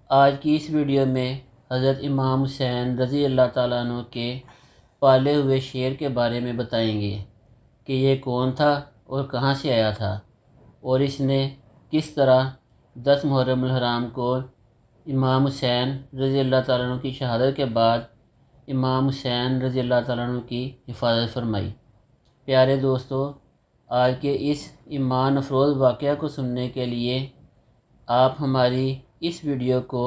آج کی اس ویڈیو میں حضرت امام حسین رضی اللہ تعالیٰ عنہ کے پالے ہوئے شیر کے بارے میں بتائیں گے کہ یہ کون تھا اور کہاں سے آیا تھا، اور اس نے کس طرح 10 محرم الحرام کو امام حسین رضی اللہ تعالیٰ عنہ کی شہادت کے بعد امام حسین رضی اللہ تعالیٰ عنہ کی حفاظت فرمائی۔ پیارے دوستو، آج کے اس ایمان افروز واقعہ کو سننے کے لیے آپ ہماری اس ویڈیو کو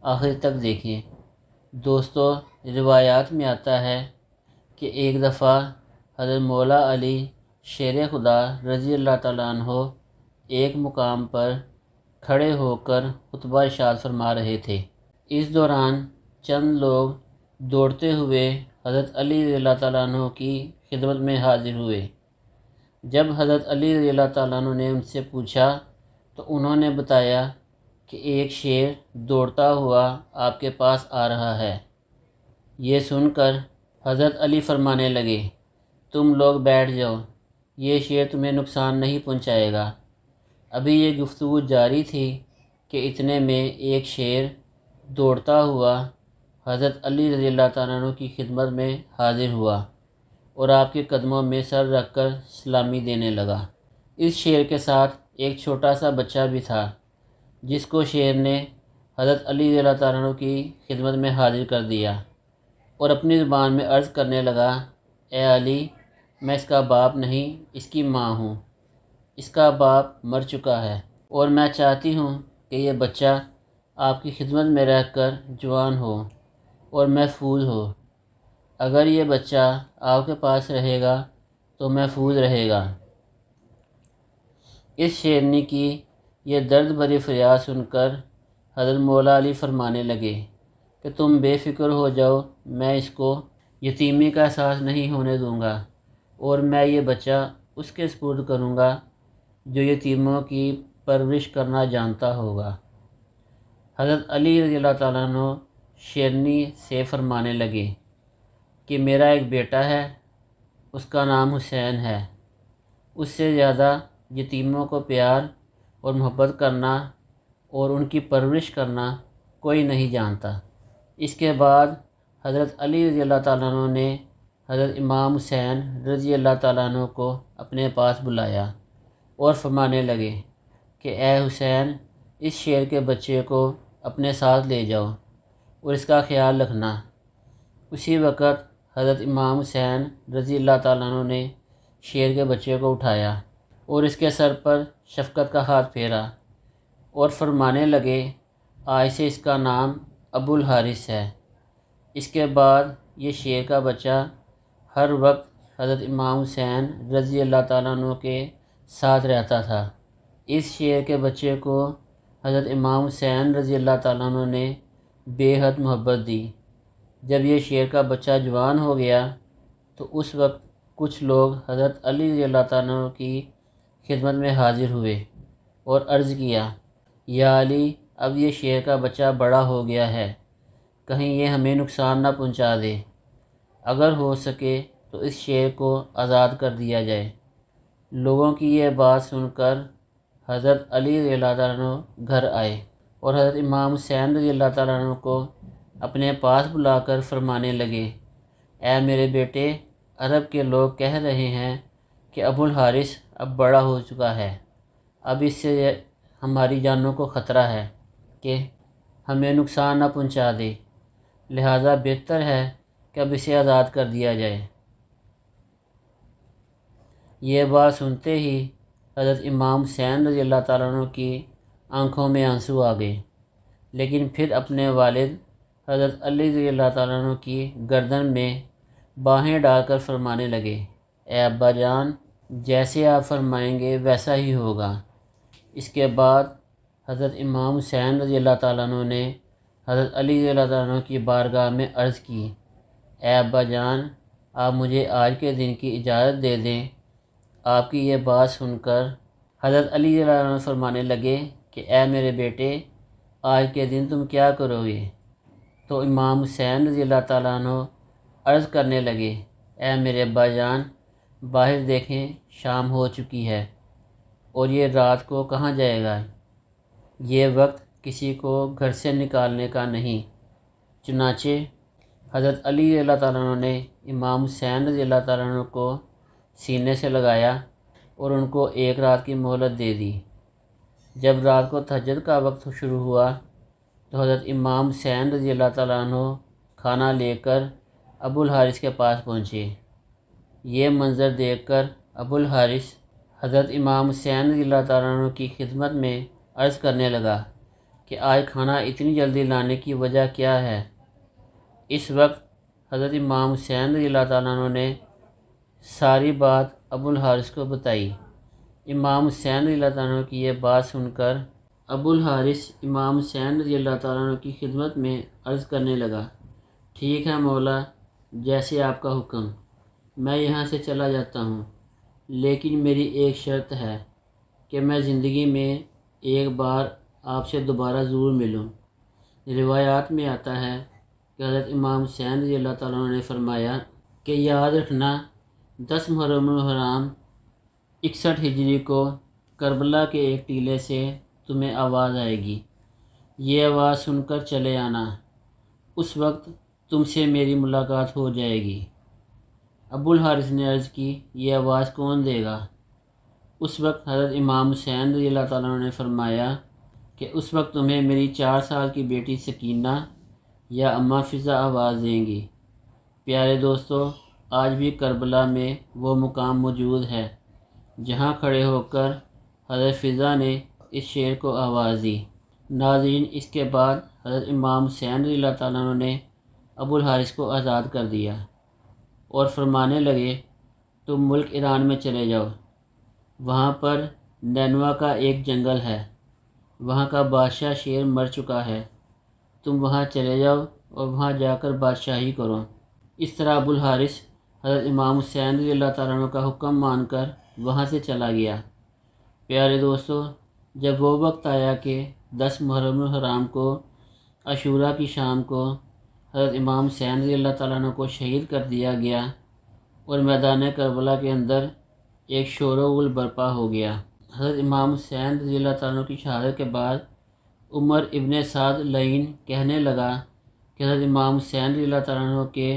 آخر تک دیکھیں۔ دوستو، روایات میں آتا ہے کہ ایک دفعہ حضرت مولا علی شیر خدا رضی اللہ تعالیٰ عنہ ایک مقام پر کھڑے ہو کر خطبہ ارشاد فرما رہے تھے۔ اس دوران چند لوگ دوڑتے ہوئے حضرت علی رضی اللہ تعالیٰ عنہ کی خدمت میں حاضر ہوئے۔ جب حضرت علی رضی اللہ تعالیٰ عنہ نے ان سے پوچھا تو انہوں نے بتایا کہ ایک شیر دوڑتا ہوا آپ کے پاس آ رہا ہے۔ یہ سن کر حضرت علی فرمانے لگے، تم لوگ بیٹھ جاؤ، یہ شیر تمہیں نقصان نہیں پہنچائے گا۔ ابھی یہ گفتگو جاری تھی کہ اتنے میں ایک شیر دوڑتا ہوا حضرت علی رضی اللہ تعالیٰ عنہ کی خدمت میں حاضر ہوا اور آپ کے قدموں میں سر رکھ کر سلامی دینے لگا۔ اس شیر کے ساتھ ایک چھوٹا سا بچہ بھی تھا، جس کو شیر نے حضرت علی رضی اللہ تعالیٰ عنہ کی خدمت میں حاضر کر دیا اور اپنی زبان میں عرض کرنے لگا، اے علی، میں اس کا باپ نہیں، اس کی ماں ہوں۔ اس کا باپ مر چکا ہے اور میں چاہتی ہوں کہ یہ بچہ آپ کی خدمت میں رہ کر جوان ہو اور محفوظ ہو۔ اگر یہ بچہ آپ کے پاس رہے گا تو محفوظ رہے گا۔ اس شیرنی کی یہ درد بھری فریاد سن کر حضرت مولا علی فرمانے لگے کہ تم بے فکر ہو جاؤ، میں اس کو یتیمی کا احساس نہیں ہونے دوں گا اور میں یہ بچہ اس کے سپرد کروں گا جو یتیموں کی پرورش کرنا جانتا ہوگا۔ حضرت علی رضی اللہ تعالیٰ عنہ شیرنی سے فرمانے لگے کہ میرا ایک بیٹا ہے، اس کا نام حسین ہے۔ اس سے زیادہ یتیموں کو پیار اور محبت کرنا اور ان کی پرورش کرنا کوئی نہیں جانتا۔ اس کے بعد حضرت علی رضی اللہ تعالیٰ عنہ نے حضرت امام حسین رضی اللہ تعالیٰ عنہ کو اپنے پاس بلایا اور فرمانے لگے کہ اے حسین، اس شیر کے بچے کو اپنے ساتھ لے جاؤ اور اس کا خیال رکھنا۔ اسی وقت حضرت امام حسین رضی اللہ تعالیٰ عنہ نے شیر کے بچے کو اٹھایا اور اس کے سر پر شفقت کا ہاتھ پھیرا اور فرمانے لگے، آج سے اس کا نام ابو الحارث ہے۔ اس کے بعد یہ شیر کا بچہ ہر وقت حضرت امام حسین رضی اللہ تعالیٰ عنہ کے ساتھ رہتا تھا۔ اس شیر کے بچے کو حضرت امام حسین رضی اللہ تعالیٰ عنہ نے بے حد محبت دی۔ جب یہ شیر کا بچہ جوان ہو گیا تو اس وقت کچھ لوگ حضرت علی رضی اللہ تعالیٰ عنہ کی خدمت میں حاضر ہوئے اور عرض کیا، یا علی، اب یہ شیر کا بچہ بڑا ہو گیا ہے، کہیں یہ ہمیں نقصان نہ پہنچا دے، اگر ہو سکے تو اس شیر کو آزاد کر دیا جائے۔ لوگوں کی یہ بات سن کر حضرت علی رضی اللہ تعالیٰ عنہ گھر آئے اور حضرت امام حسین رضی اللہ تعالیٰ عنہ کو اپنے پاس بلا کر فرمانے لگے، اے میرے بیٹے، عرب کے لوگ کہہ رہے ہیں کہ ابو الحارث اب بڑا ہو چکا ہے، اب اس سے ہماری جانوں کو خطرہ ہے کہ ہمیں نقصان نہ پہنچا دے، لہٰذا بہتر ہے کہ اب اسے آزاد کر دیا جائے۔ یہ بات سنتے ہی حضرت امام حسین رضی اللہ تعالیٰ عنہ کی آنکھوں میں آنسو آ گئے، لیکن پھر اپنے والد حضرت علی رضی اللہ تعالیٰ عنہ کی گردن میں باہیں ڈال کر فرمانے لگے، اے ابا جان، جیسے آپ فرمائیں گے ویسا ہی ہوگا۔ اس کے بعد حضرت امام حسین رضی اللہ تعالیٰ عنہ نے حضرت علی رضی اللہ تعالیٰ عنہ کی بارگاہ میں عرض کی، اے ابا جان، آپ مجھے آج کے دن کی اجازت دے دیں۔ آپ کی یہ بات سن کر حضرت علی رضی اللہ عنہ فرمانے لگے کہ اے میرے بیٹے، آج کے دن تم کیا کرو گے؟ تو امام حسین رضی اللہ تعالیٰ عنہ عرض کرنے لگے، اے میرے ابا جان، باہر دیکھیں شام ہو چکی ہے اور یہ رات کو کہاں جائے گا؟ یہ وقت کسی کو گھر سے نکالنے کا نہیں۔ چنانچہ حضرت علی رضی اللہ تعالیٰ عنہ نے امام حسین رضی اللہ تعالیٰ عنہ کو سینے سے لگایا اور ان کو ایک رات کی مہلت دے دی۔ جب رات کو تہجد کا وقت شروع ہوا تو حضرت امام حسین رضی اللہ تعالیٰ عنہ کھانا لے کر ابو الحارث کے پاس پہنچے۔ یہ منظر دیکھ کر ابو الحارث حضرت امام حسین رضی اللہ تعالیٰ عنہ کی خدمت میں عرض کرنے لگا کہ آج کھانا اتنی جلدی لانے کی وجہ کیا ہے؟ اس وقت حضرت امام حسین رضی اللہ تعالیٰ عنہ نے ساری بات ابو الحارث کو بتائی۔ امام حسین رضی اللہ تعالیٰ عنہ کی یہ بات سن کر ابو الحارث امام حسین رضی اللہ تعالیٰ عنہ کی خدمت میں عرض کرنے لگا، ٹھیک ہے مولا، جیسے آپ کا حکم، میں یہاں سے چلا جاتا ہوں، لیکن میری ایک شرط ہے کہ میں زندگی میں ایک بار آپ سے دوبارہ ضرور ملوں۔ روایات میں آتا ہے کہ حضرت امام حسین رضی اللہ تعالیٰ عنہ نے فرمایا کہ یاد رکھنا 10 محرم الحرام 61 ہجری کو کربلا کے ایک ٹیلے سے تمہیں آواز آئے گی، یہ آواز سن کر چلے آنا، اس وقت تم سے میری ملاقات ہو جائے گی۔ ابو الحارث نے عرض کی، یہ آواز کون دے گا؟ اس وقت حضرت امام حسین رضی اللہ تعالیٰ عنہ نے فرمایا کہ اس وقت تمہیں میری 4 سال کی بیٹی سکینہ یا اماں فضا آواز دیں گی۔ پیارے دوستو، آج بھی کربلا میں وہ مقام موجود ہے جہاں کھڑے ہو کر حضرت فضا نے اس شعر کو آواز دی۔ ناظرین، اس کے بعد حضرت امام حسین رضی اللہ تعالیٰ عنہ نے ابو الحارث کو آزاد کر دیا اور فرمانے لگے، تم ملک ایران میں چلے جاؤ، وہاں پر نینوا کا ایک جنگل ہے، وہاں کا بادشاہ شیر مر چکا ہے، تم وہاں چلے جاؤ اور وہاں جا کر بادشاہی کرو۔ اس طرح ابو الحارث حضرت امام حسین رضی اللہ تعالیٰ عنہ کا حکم مان کر وہاں سے چلا گیا۔ پیارے دوستو، جب وہ وقت آیا کہ 10 محرم الحرام کو عاشوراء کی شام کو حضرت امام حسین رضی اللہ تعالیٰ عنہ کو شہید کر دیا گیا اور میدان کربلا کے اندر ایک شور و غل برپا ہو گیا۔ حضرت امام حسین رضی اللہ تعالیٰ عنہ کی شہادت کے بعد عمر ابن سعد لعین کہنے لگا کہ حضرت امام حسین رضی اللہ تعالیٰ عنہ کے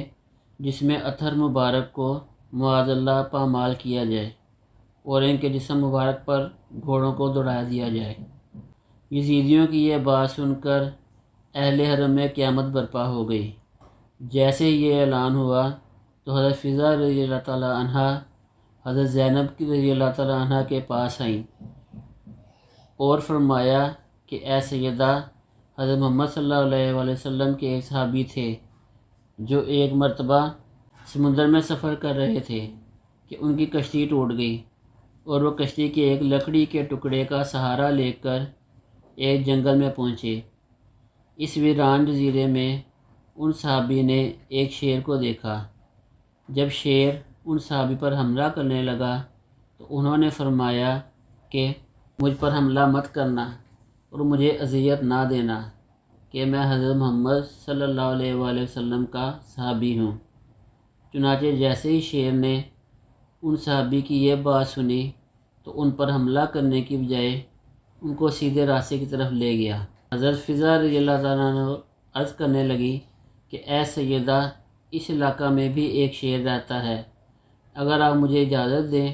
جسم اطہر مبارک کو معاذ اللہ پامال کیا جائے اور ان کے جسم مبارک پر گھوڑوں کو دوڑا دیا جائے۔ یزیدیوں کی یہ بات سن کر اہل حرم میں قیامت برپا ہو گئی۔ جیسے ہی یہ اعلان ہوا تو حضرت فضا رضی اللہ تعالیٰ عنہ حضرت زینب کی رضی اللہ تعالیٰ عنہ کے پاس آئیں اور فرمایا کہ اے سیدہ، حضرت محمد صلی اللہ علیہ وآلہ وسلم کے ایک صحابی تھے جو ایک مرتبہ سمندر میں سفر کر رہے تھے کہ ان کی کشتی ٹوٹ گئی اور وہ کشتی کے ایک لکڑی کے ٹکڑے کا سہارا لے کر ایک جنگل میں پہنچے۔ اس ویران جزیرے میں ان صحابی نے ایک شیر کو دیکھا۔ جب شیر ان صحابی پر حملہ کرنے لگا تو انہوں نے فرمایا کہ مجھ پر حملہ مت کرنا اور مجھے اذیت نہ دینا کہ میں حضرت محمد صلی اللہ علیہ وآلہ وسلم کا صحابی ہوں۔ چنانچہ جیسے ہی شیر نے ان صحابی کی یہ بات سنی تو ان پر حملہ کرنے کی بجائے ان کو سیدھے راستے کی طرف لے گیا۔ حضرت فضا رضی اللہ تعالیٰ عنہ عرض کرنے لگی کہ اے سیدہ، اس علاقہ میں بھی ایک شیر رہتا ہے، اگر آپ مجھے اجازت دیں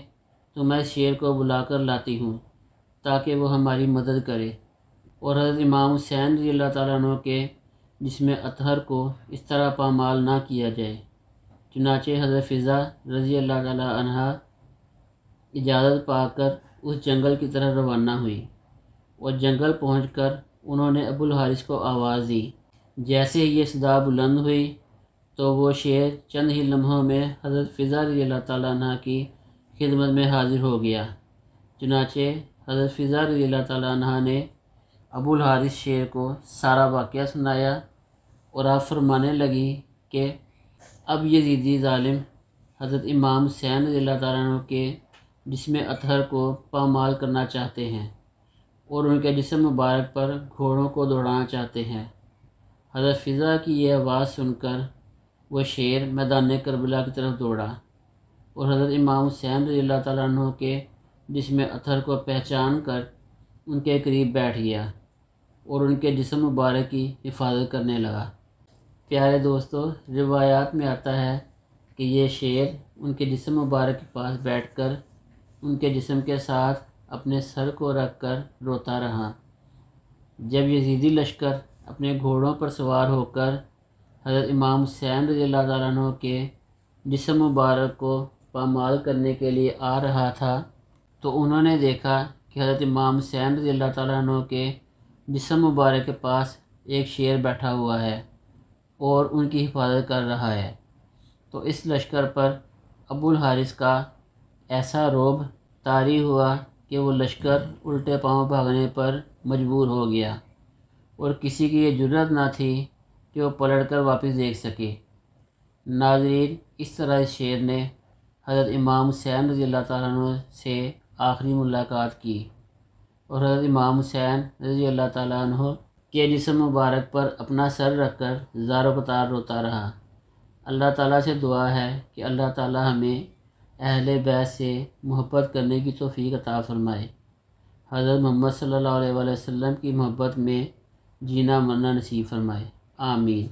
تو میں اس شیر کو بلا کر لاتی ہوں تاکہ وہ ہماری مدد کرے اور حضرت امام حسین رضی اللہ تعالیٰ عنہ کے جسم اطہر کو اس طرح پامال نہ کیا جائے۔ چنانچہ حضرت فضا رضی اللہ تعالیٰ عنہ اجازت پا کر اس جنگل کی طرف روانہ ہوئی اور جنگل پہنچ کر انہوں نے ابو الحارث کو آواز دی۔ جیسے ہی یہ صدا بلند ہوئی تو وہ شیر چند ہی لمحوں میں حضرت فضا رضی اللہ تعالیٰ عنہ کی خدمت میں حاضر ہو گیا۔ چنانچہ حضرت فضا رضی اللہ تعالیٰ عنہ نے ابو الحارث شیر کو سارا واقعہ سنایا اور آپ فرمانے لگی کہ اب یزیدی ظالم حضرت امام حسین رضی اللہ تعالیٰ عنہ کے جسم اطہر کو پامال کرنا چاہتے ہیں اور ان کے جسم مبارک پر گھوڑوں کو دوڑانا چاہتے ہیں۔ حضرت فضا کی یہ آواز سن کر وہ شیر میدان کربلا کی طرف دوڑا اور حضرت امام حسین رضی اللہ تعالیٰ عنہ کے جسم اطہر کو پہچان کر ان کے قریب بیٹھ گیا اور ان کے جسم مبارک کی حفاظت کرنے لگا۔ پیارے دوستو، روایات میں آتا ہے کہ یہ شیر ان کے جسم مبارک کے پاس بیٹھ کر ان کے جسم کے ساتھ اپنے سر کو رکھ کر روتا رہا۔ جب یزیدی لشکر اپنے گھوڑوں پر سوار ہو کر حضرت امام حسین رضی اللہ تعالیٰ عنہ کے جسم مبارک کو پامال کرنے کے لیے آ رہا تھا تو انہوں نے دیکھا کہ حضرت امام حسین رضی اللہ تعالیٰ عنہ کے جسم مبارک کے پاس ایک شیر بیٹھا ہوا ہے اور ان کی حفاظت کر رہا ہے۔ تو اس لشکر پر ابو الحارث کا ایسا رعب طاری ہوا کہ وہ لشکر الٹے پاؤں بھاگنے پر مجبور ہو گیا، اور کسی کی یہ جرات نہ تھی کہ وہ پلٹ کر واپس دیکھ سکے۔ ناظرین، اس طرح اس شیر نے حضرت امام حسین رضی اللہ تعالیٰ عنہ سے آخری ملاقات کی، اور حضرت امام حسین رضی اللہ تعالیٰ عنہ کے جسم مبارک پر اپنا سر رکھ کر زار و قطار روتا رہا۔ اللہ تعالیٰ سے دعا ہے کہ اللہ تعالیٰ ہمیں اہل بیت سے محبت کرنے کی توفیق عطا فرمائے، حضرت محمد صلی اللہ علیہ وسلم کی محبت میں جینا مرنا نصیب فرمائے، آمین۔